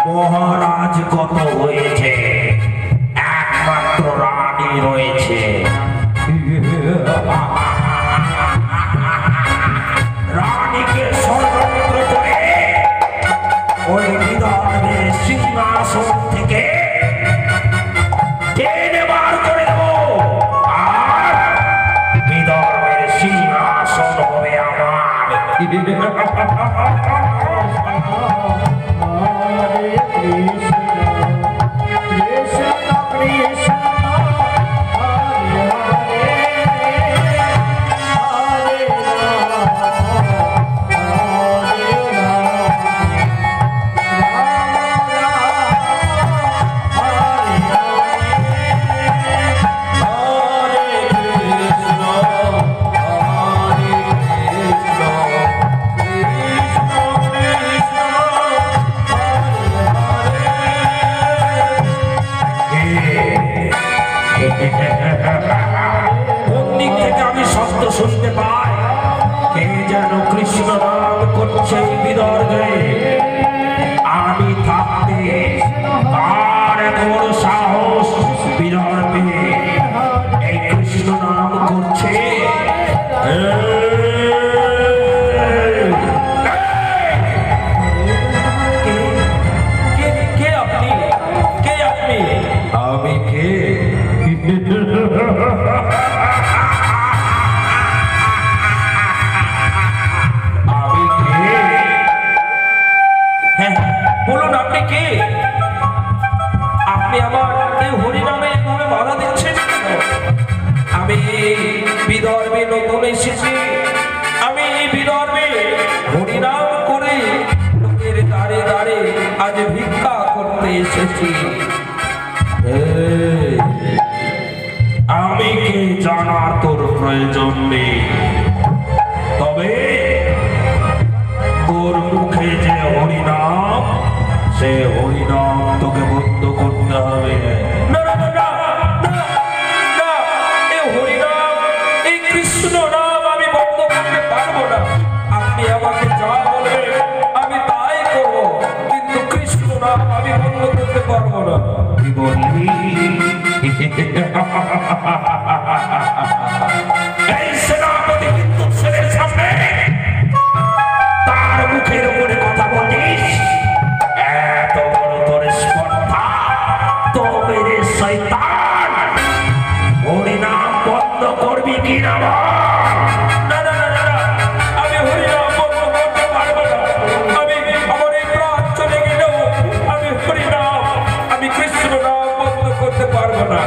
মহারাজ কত হয়েছে, একমাত্র রানী রয়েছে। রানীকে ষড়যন্ত্র করে ওই বিদর্ভের সিংহাসন থেকে টেনে বার করে দেব, আর বিদর্ভের সিংহাসন হবে আমার। শুনতে পাই কে যেন কৃষ্ণ নাম করছে বিদর্ভে। আমি থাকতে তার বড় সাহস, বিদর্ভে এই কৃষ্ণ নাম করছে। কে আপনি? কে আপনি? আমি কে? বলুন আপনি কে? আপনি আমার এই হরিনামে এভাবে বাধা দিচ্ছেন? আমি বিদর্ভে নতুন এসেছি, আমি এই বিদর্ভে হরিনাম করে লোকের দাঁড়ে দাঁড়ে আজ ভিক্ষা করতে এসেছি। আমি কে জানার তোর প্রয়োজন নেই, তবে তোর মুখে যে হরিনাম, সে হরিনাম তোকে বন্ধ করতে হবে। না না না না না, এই হরিনাম, এই কৃষ্ণ নাম আমি বন্ধ করতে পারবো না। আপনি আমাকে যা বলবেন আমি তাই করব, কিন্তু কৃষ্ণ নাম আমি বন্ধ করতে পারবো না। কি বললি? এই সেনাপতি কিন্তু ছেলের সামনে তার মুখের উপরে কথা বলিস? এত বড় তোর স্পর্ধা! তবে রে শয়তান, হরিনাম বন্ধ করবি কি না? না না না না, আমি হরিনাম বন্ধ করতে পারবো না। আমি আমার এই প্রাণ চলে গেলেও আমি হরিনাম, আমি কৃষ্ণ নাম বন্ধ করতে পারবো না।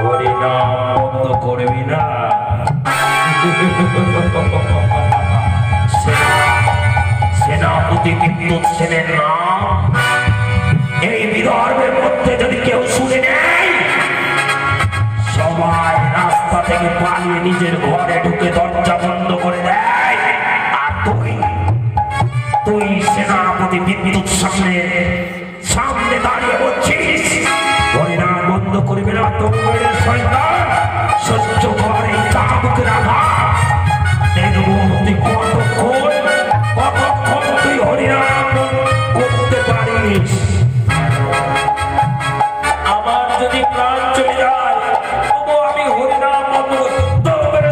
হরিনাম বন্ধ করবি না? সেনাপতি কিন্তু ছেলের নাম এই বিদর্ভের মধ্যে যদি কেউ শুনে নেয়, সবাই রাস্তা থেকে পালিয়ে নিজের ঘরে ঢুকে দরজা বন্ধ করে দেয়। আর তুই সেনাপতি বিদ্যুৎ সামনে দাঁড়িয়ে বলছিস হরিনাম বন্ধ করবি না? তোর শয়তান, সহ্য করে চাবুকের আঘাত দেখবো তুই কতক্ষণ তুই হরিনাম করতে পারিস। আমার যদি প্রাণ চলে যায় তবু আমি হরিনাম বন্ধ করতে পারবো।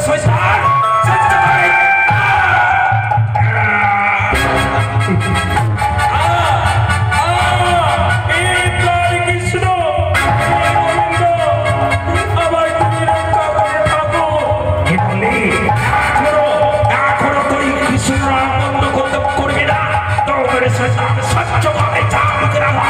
শয়তান, সহ্য করে চাবুকের আঘাত